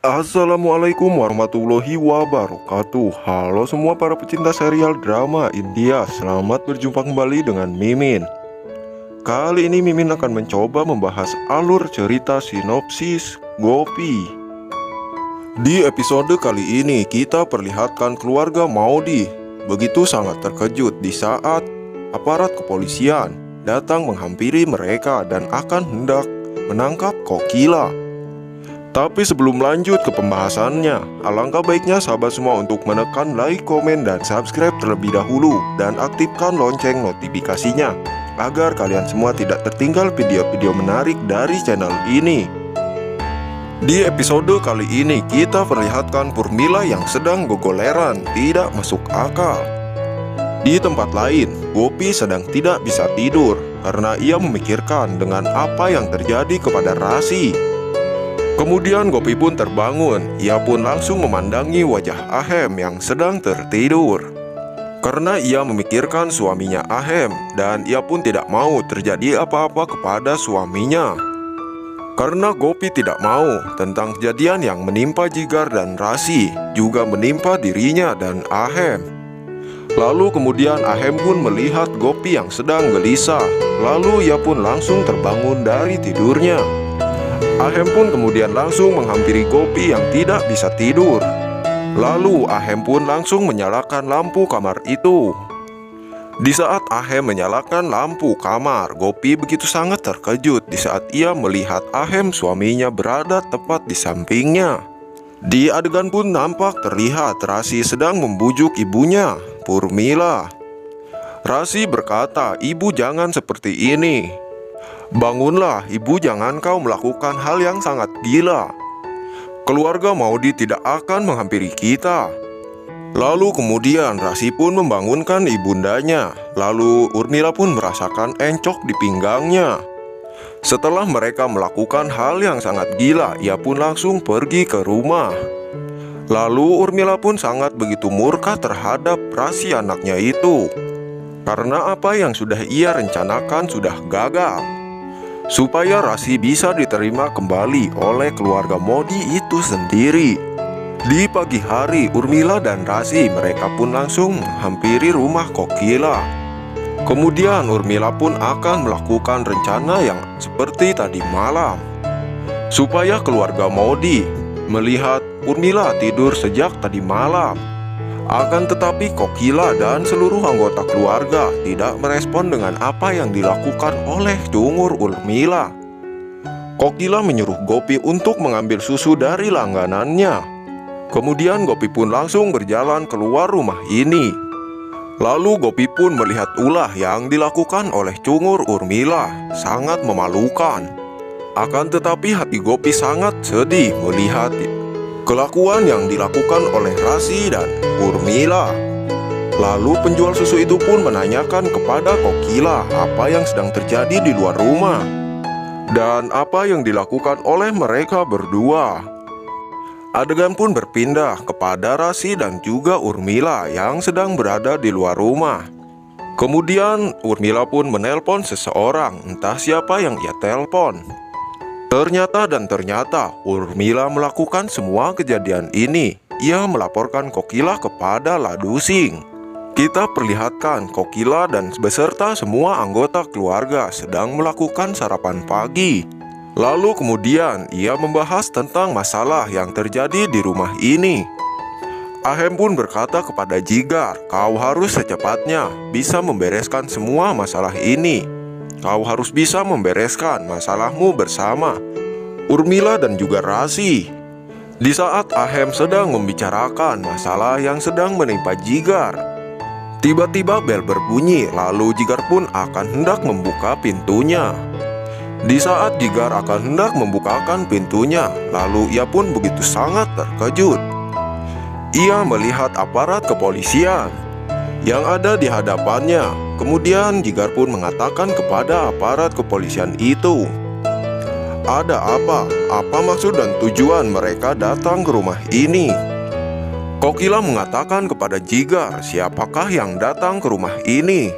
Assalamualaikum warahmatullahi wabarakatuh. Halo semua para pecinta serial drama India. Selamat berjumpa kembali dengan Mimin. Kali ini Mimin akan mencoba membahas alur cerita sinopsis Gopi. Di episode kali ini kita perlihatkan keluarga Maudi begitu sangat terkejut di saat aparat kepolisian datang menghampiri mereka dan akan hendak menangkap Kokila. Tapi sebelum lanjut ke pembahasannya, alangkah baiknya sahabat semua untuk menekan like, komen, dan subscribe terlebih dahulu dan aktifkan lonceng notifikasinya agar kalian semua tidak tertinggal video-video menarik dari channel ini. Di episode kali ini kita perlihatkan Urmila yang sedang gogoleran tidak masuk akal. Di tempat lain, Gopi sedang tidak bisa tidur karena ia memikirkan dengan apa yang terjadi kepada Rasi. Kemudian Gopi pun terbangun. Ia pun langsung memandangi wajah Ahem yang sedang tertidur. Karena ia memikirkan suaminya Ahem, dan ia pun tidak mau terjadi apa-apa kepada suaminya. Karena Gopi tidak mau tentang kejadian yang menimpa Jigar dan Rasi juga menimpa dirinya dan Ahem. Lalu kemudian Ahem pun melihat Gopi yang sedang gelisah. Lalu ia pun langsung terbangun dari tidurnya. Ahem pun kemudian langsung menghampiri Gopi yang tidak bisa tidur. Lalu Ahem pun langsung menyalakan lampu kamar itu. Di saat Ahem menyalakan lampu kamar, Gopi begitu sangat terkejut di saat ia melihat Ahem suaminya berada tepat di sampingnya. Di adegan pun nampak terlihat Rasi sedang membujuk ibunya, Urmila. Rasi berkata, "Ibu jangan seperti ini. Bangunlah, ibu, jangan kau melakukan hal yang sangat gila. Keluarga Maudi tidak akan menghampiri kita." Lalu kemudian Rasi pun membangunkan ibundanya. Lalu Urmila pun merasakan encok di pinggangnya. Setelah mereka melakukan hal yang sangat gila, ia pun langsung pergi ke rumah. Lalu Urmila pun sangat begitu murka terhadap Rasi anaknya itu. Karena apa yang sudah ia rencanakan sudah gagal. Supaya Rasi bisa diterima kembali oleh keluarga Maudi itu sendiri. Di pagi hari, Urmila dan Rasi mereka pun langsung menghampiri rumah Kokila. Kemudian Urmila pun akan melakukan rencana yang seperti tadi malam. Supaya keluarga Maudi melihat Urmila tidur sejak tadi malam. Akan tetapi Kokila dan seluruh anggota keluarga tidak merespon dengan apa yang dilakukan oleh Cungur Urmila. Kokila menyuruh Gopi untuk mengambil susu dari langganannya. Kemudian Gopi pun langsung berjalan keluar rumah ini. Lalu Gopi pun melihat ulah yang dilakukan oleh Cungur Urmila sangat memalukan. Akan tetapi hati Gopi sangat sedih melihat kelakuan yang dilakukan oleh Rasi dan Urmila. Lalu penjual susu itu pun menanyakan kepada Kokila apa yang sedang terjadi di luar rumah dan apa yang dilakukan oleh mereka berdua. Adegan pun berpindah kepada Rasi dan juga Urmila yang sedang berada di luar rumah. Kemudian Urmila pun menelpon seseorang, entah siapa yang ia telpon. Ternyata Urmila melakukan semua kejadian ini. Ia melaporkan Kokila kepada Ladusing. Kita perlihatkan Kokila dan beserta semua anggota keluarga sedang melakukan sarapan pagi. Lalu kemudian ia membahas tentang masalah yang terjadi di rumah ini. Ahem pun berkata kepada Jigar, "Kau harus secepatnya bisa membereskan semua masalah ini. Kau harus bisa membereskan masalahmu bersama Urmila dan juga Rasi." Di saat Ahem sedang membicarakan masalah yang sedang menimpa Jigar, tiba-tiba bel berbunyi. Lalu Jigar pun akan hendak membuka pintunya. Di saat Jigar akan hendak membukakan pintunya, lalu ia pun begitu sangat terkejut. Ia melihat aparat kepolisian yang ada di hadapannya. Kemudian Jigar pun mengatakan kepada aparat kepolisian itu, "Ada apa? Apa maksud dan tujuan mereka datang ke rumah ini?" Kokila mengatakan kepada Jigar, "Siapakah yang datang ke rumah ini?"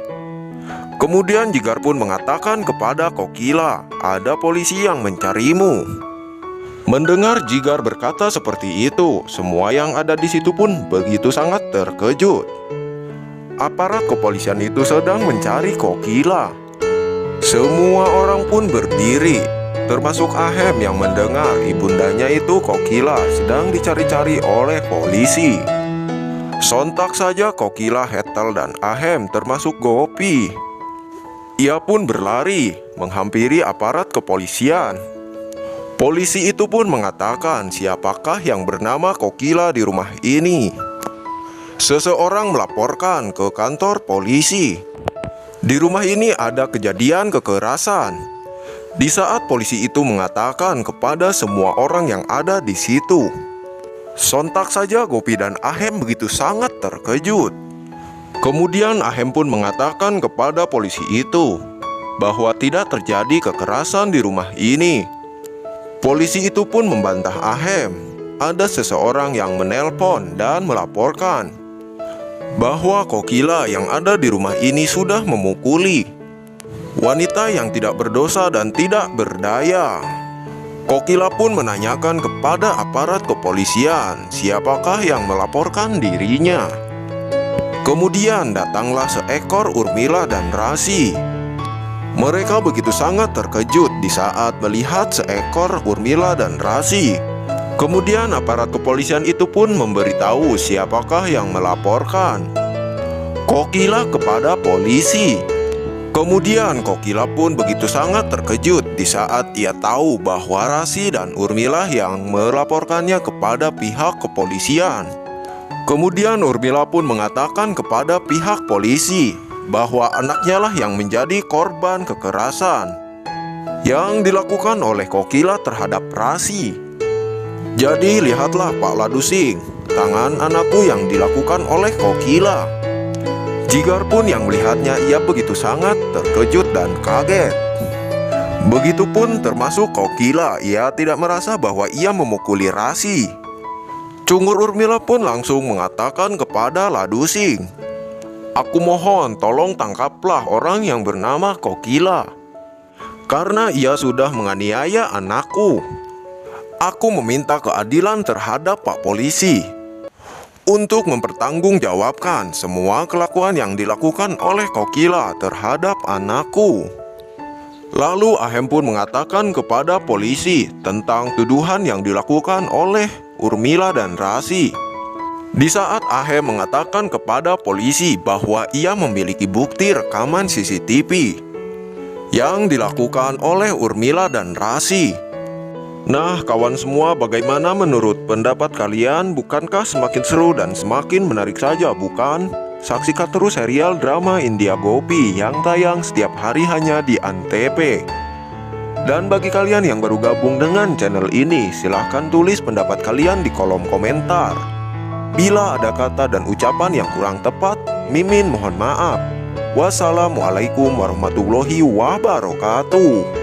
Kemudian Jigar pun mengatakan kepada Kokila, "Ada polisi yang mencarimu." Mendengar Jigar berkata seperti itu, semua yang ada di situ pun begitu sangat terkejut. Aparat kepolisian itu sedang mencari Kokila. Semua orang pun berdiri, termasuk Ahem yang mendengar ibundanya itu Kokila sedang dicari-cari oleh polisi. Sontak saja Kokila, Hetal, dan Ahem termasuk Gopi. Ia pun berlari menghampiri aparat kepolisian. Polisi itu pun mengatakan siapakah yang bernama Kokila di rumah ini. Seseorang melaporkan ke kantor polisi. Di rumah ini ada kejadian kekerasan. Di saat polisi itu mengatakan kepada semua orang yang ada di situ, sontak saja Gopi dan Ahem begitu sangat terkejut. Kemudian Ahem pun mengatakan kepada polisi itu bahwa tidak terjadi kekerasan di rumah ini. Polisi itu pun membantah Ahem. Ada seseorang yang menelpon dan melaporkan bahwa Kokila yang ada di rumah ini sudah memukuli wanita yang tidak berdosa dan tidak berdaya. Kokila pun menanyakan kepada aparat kepolisian siapakah yang melaporkan dirinya. Kemudian datanglah seekor Urmila dan Rasi. Mereka begitu sangat terkejut di saat melihat seekor Urmila dan Rasi. Kemudian aparat kepolisian itu pun memberitahu siapakah yang melaporkan Kokila kepada polisi. Kemudian Kokila pun begitu sangat terkejut di saat ia tahu bahwa Rasi dan Urmila yang melaporkannya kepada pihak kepolisian. Kemudian Urmila pun mengatakan kepada pihak polisi bahwa anaknya lah yang menjadi korban kekerasan yang dilakukan oleh Kokila terhadap Rasi. Jadi lihatlah Pak Ladusing, tangan anakku yang dilakukan oleh Kokila. Jigar pun yang melihatnya ia begitu sangat terkejut dan kaget. Begitupun termasuk Kokila, ia tidak merasa bahwa ia memukuli Rasi. Cungur Urmila pun langsung mengatakan kepada Ladusing, "Aku mohon tolong tangkaplah orang yang bernama Kokila, karena ia sudah menganiaya anakku. Aku meminta keadilan terhadap Pak Polisi untuk mempertanggungjawabkan semua kelakuan yang dilakukan oleh Kokila terhadap anakku." Lalu Ahem pun mengatakan kepada polisi tentang tuduhan yang dilakukan oleh Urmila dan Rasi. Di saat Ahem mengatakan kepada polisi bahwa ia memiliki bukti rekaman CCTV yang dilakukan oleh Urmila dan Rasi. Nah, kawan semua, bagaimana menurut pendapat kalian? Bukankah semakin seru dan semakin menarik saja, bukan? Saksikan terus serial drama India Gopi yang tayang setiap hari hanya di Antv. Dan bagi kalian yang baru gabung dengan channel ini, silahkan tulis pendapat kalian di kolom komentar. Bila ada kata dan ucapan yang kurang tepat, Mimin mohon maaf. Wassalamualaikum warahmatullahi wabarakatuh.